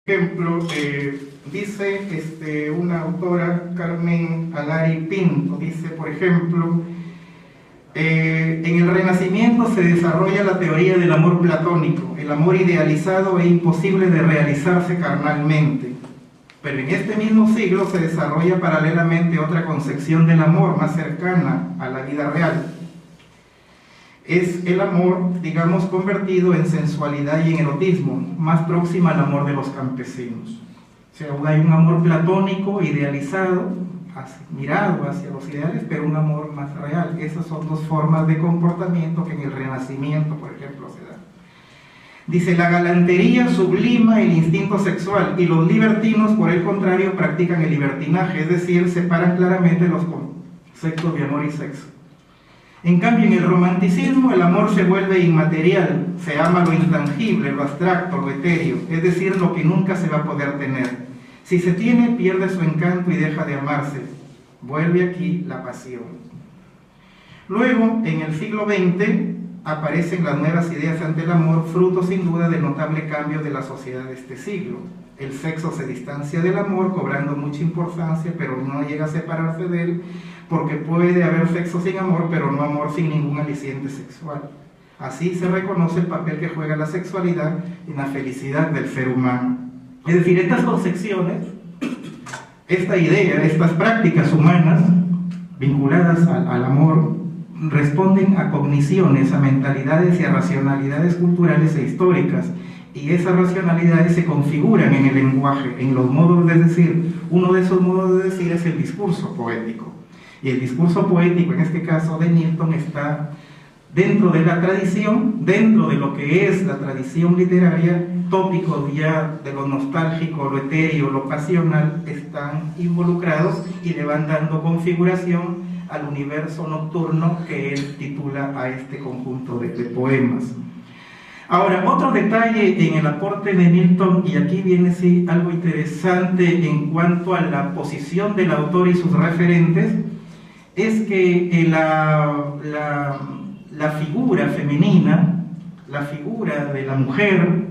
ejemplo, dice una autora, Carmen Alari Pinto, dice, por ejemplo, en el Renacimiento se desarrolla la teoría del amor platónico, el amor idealizado e imposible de realizarse carnalmente. Pero en este mismo siglo se desarrolla paralelamente otra concepción del amor más cercana a la vida real. Es el amor, digamos, convertido en sensualidad y en erotismo, más próxima al amor de los campesinos. O sea, hay un amor platónico, idealizado, mirado hacia los ideales, pero un amor más real. Esas son dos formas de comportamiento que en el Renacimiento, por ejemplo, se dan. Dice, la galantería sublima el instinto sexual y los libertinos, por el contrario, practican el libertinaje, es decir, separan claramente los conceptos de amor y sexo. En cambio, en el romanticismo el amor se vuelve inmaterial, se ama lo intangible, lo abstracto, lo etéreo, es decir, lo que nunca se va a poder tener. Si se tiene, pierde su encanto y deja de amarse. Vuelve aquí la pasión. Luego, en el siglo XX, aparecen las nuevas ideas ante el amor, fruto sin duda del notable cambio de la sociedad de este siglo. El sexo se distancia del amor, cobrando mucha importancia, pero no llega a separarse de él, porque puede haber sexo sin amor, pero no amor sin ningún aliciente sexual. Así se reconoce el papel que juega la sexualidad en la felicidad del ser humano. Es decir, estas concepciones, esta idea, estas prácticas humanas vinculadas al amor, responden a cogniciones, a mentalidades y a racionalidades culturales e históricas, y esas racionalidades se configuran en el lenguaje, en los modos de decir. Uno de esos modos de decir es el discurso poético, y el discurso poético, en este caso de Milton, está dentro de la tradición, dentro de lo que es la tradición literaria. Tópicos ya de lo nostálgico, lo etéreo, lo pasional están involucrados y le van dando configuración al universo nocturno que él titula a este conjunto de poemas. Ahora, otro detalle en el aporte de Milton, y aquí viene sí algo interesante en cuanto a la posición del autor y sus referentes, es que la figura femenina, la figura de la mujer,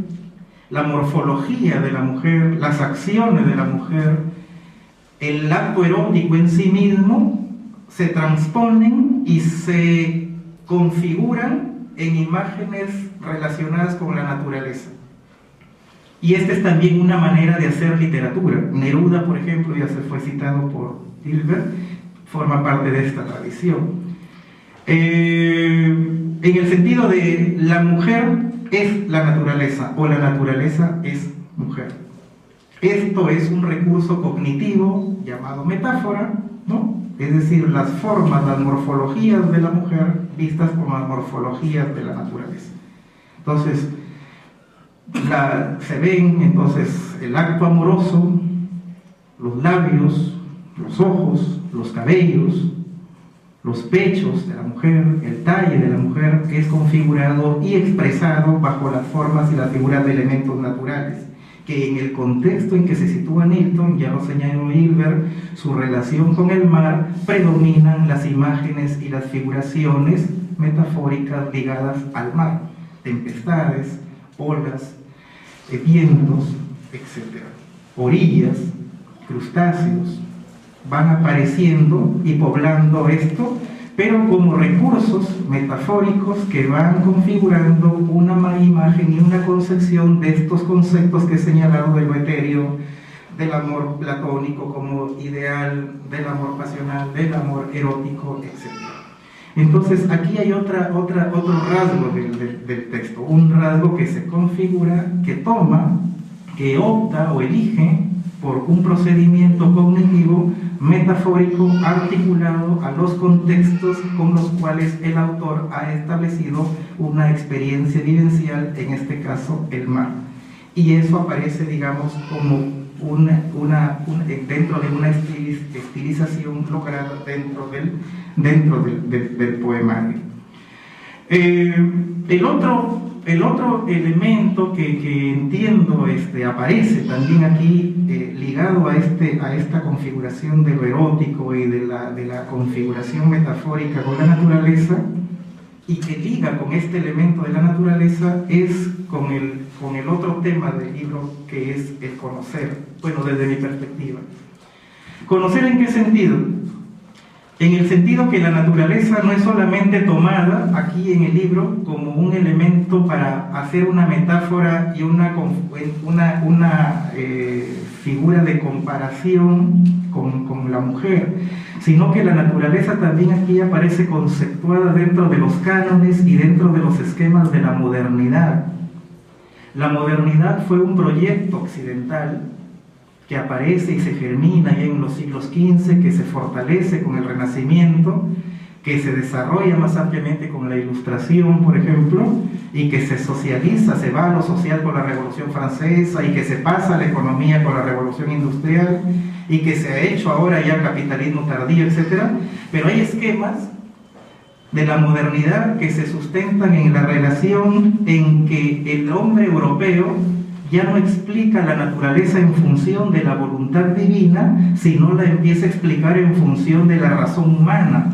la morfología de la mujer, las acciones de la mujer, el acto erótico en sí mismo, se transponen y se configuran en imágenes relacionadas con la naturaleza. Y esta es también una manera de hacer literatura. Neruda, por ejemplo, ya se fue citado por Hilbert, forma parte de esta tradición. En el sentido de la mujer es la naturaleza, o la naturaleza es mujer. Esto es un recurso cognitivo llamado metáfora, ¿no? Es decir, las formas, las morfologías de la mujer vistas como las morfologías de la naturaleza. Entonces, se ven entonces el acto amoroso, los labios, los ojos, los cabellos, los pechos de la mujer, el talle de la mujer, que es configurado y expresado bajo las formas y las figuras de elementos naturales, que en el contexto en que se sitúa Milton, ya lo señaló Hilbert, su relación con el mar, predominan las imágenes y las figuraciones metafóricas ligadas al mar, tempestades, olas, vientos, etc. Orillas, crustáceos, van apareciendo y poblando esto, pero como recursos metafóricos que van configurando una imagen y una concepción de estos conceptos que he señalado de lo etéreo, del amor platónico como ideal, del amor pasional, del amor erótico, etc. Entonces aquí hay otro rasgo del texto, un rasgo que se configura, que toma, que opta o elige por un procedimiento cognitivo metafórico articulado a los contextos con los cuales el autor ha establecido una experiencia vivencial, en este caso el mar. Y eso aparece, digamos, como dentro de una estilización lograda dentro del poemario. El otro elemento que entiendo aparece también aquí ligado a esta configuración de lo erótico y de la configuración metafórica con la naturaleza, y que liga con este elemento de la naturaleza, es con con el otro tema del libro, que es el conocer, bueno, desde mi perspectiva. ¿Conocer en qué sentido? En el sentido que la naturaleza no es solamente tomada aquí en el libro como un elemento para hacer una metáfora y una figura de comparación con la mujer, sino que la naturaleza también aquí aparece conceptuada dentro de los cánones y dentro de los esquemas de la modernidad. La modernidad fue un proyecto occidental que aparece y se germina ya en los siglos XV, que se fortalece con el Renacimiento, que se desarrolla más ampliamente con la Ilustración, por ejemplo, y que se socializa, se va a lo social con la Revolución Francesa, y que se pasa a la economía con la Revolución Industrial, y que se ha hecho ahora ya capitalismo tardío, etc. Pero hay esquemas de la modernidad que se sustentan en la relación en que el hombre europeo ya no explica la naturaleza en función de la voluntad divina, sino la empieza a explicar en función de la razón humana.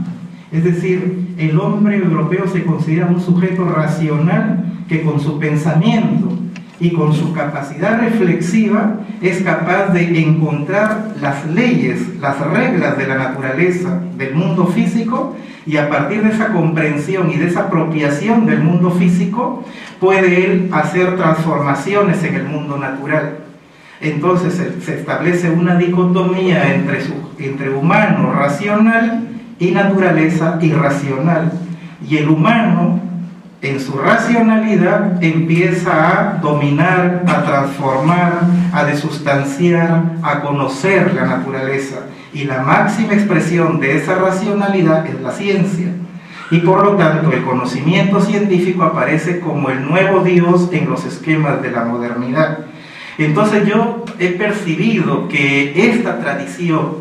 Es decir, el hombre europeo se considera un sujeto racional que con su pensamiento y con su capacidad reflexiva es capaz de encontrar las leyes, las reglas de la naturaleza, del mundo físico, y a partir de esa comprensión y de esa apropiación del mundo físico puede él hacer transformaciones en el mundo natural. Entonces se establece una dicotomía entre humano racional y naturaleza irracional, y el humano en su racionalidad empieza a dominar, a transformar, a desustanciar, a conocer la naturaleza, y la máxima expresión de esa racionalidad es la ciencia, y por lo tanto el conocimiento científico aparece como el nuevo Dios en los esquemas de la modernidad. Entonces yo he percibido que esta tradición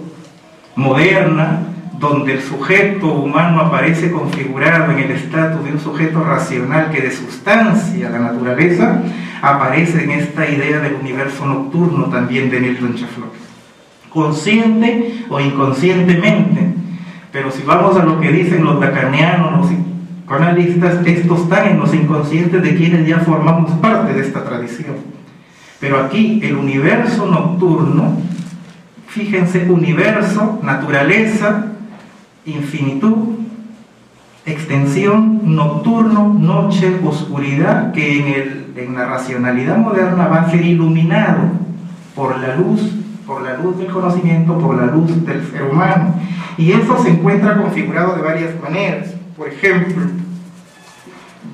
moderna, donde el sujeto humano aparece configurado en el estatus de un sujeto racional que desustancia la naturaleza, aparece en esta idea del universo nocturno también de Milton Chaflot, consciente o inconscientemente. Pero si vamos a lo que dicen los lacanianos, los psicoanalistas, estos están en los inconscientes de quienes ya formamos parte de esta tradición. Pero aquí el universo nocturno, fíjense, universo, naturaleza, infinitud, extensión, nocturno, noche, oscuridad, que en la racionalidad moderna va a ser iluminado por la luz del conocimiento, por la luz del ser humano. Y eso se encuentra configurado de varias maneras. Por ejemplo,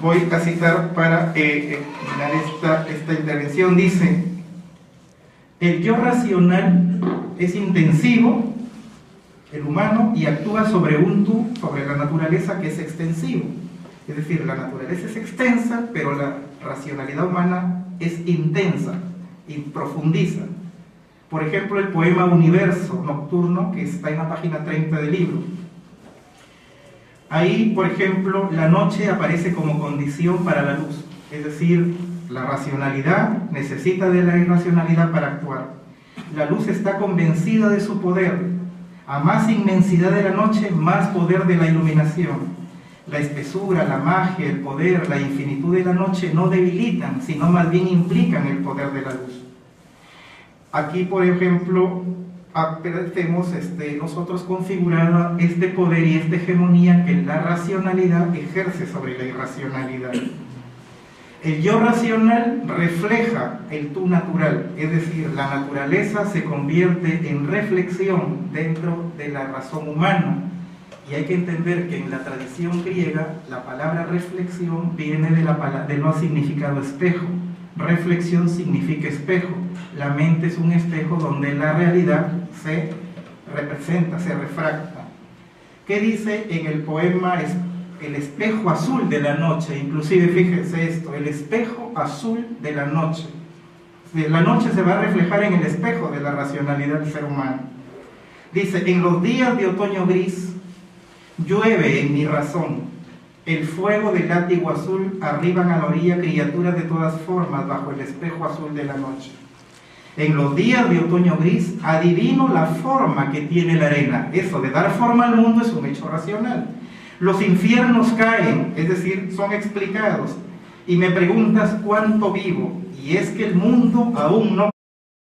voy a citar para terminar esta intervención, dice: el yo racional es intensivo, el humano, y actúa sobre un tú, sobre la naturaleza, que es extensivo. Es decir, la naturaleza es extensa, pero la racionalidad humana es intensa y profundiza. Por ejemplo, el poema Universo Nocturno, que está en la página 30 del libro. Ahí, por ejemplo, la noche aparece como condición para la luz. Es decir, la racionalidad necesita de la irracionalidad para actuar. La luz está convencida de su poder. A más inmensidad de la noche, más poder de la iluminación. La espesura, la magia, el poder, la infinitud de la noche no debilitan, sino más bien implican el poder de la luz. Aquí, por ejemplo, tenemos nosotros configurado este poder y esta hegemonía que la racionalidad ejerce sobre la irracionalidad. El yo racional refleja el tú natural, es decir, la naturaleza se convierte en reflexión dentro de la razón humana. Y hay que entender que en la tradición griega la palabra reflexión viene de lo significado espejo. Reflexión significa espejo. La mente es un espejo donde la realidad se representa, se refracta. ¿Qué dice en el poema El espejo azul de la noche? Inclusive fíjense esto, el espejo azul de la noche. La noche se va a reflejar en el espejo de la racionalidad del ser humano. Dice: en los días de otoño gris llueve en mi razón, el fuego del látigo azul arriban a la orilla criaturas de todas formas bajo el espejo azul de la noche. En los días de otoño gris adivino la forma que tiene la arena. Eso de dar forma al mundo es un hecho racional. Los infiernos caen, es decir, son explicados. Y me preguntas cuánto vivo, y es que el mundo aún no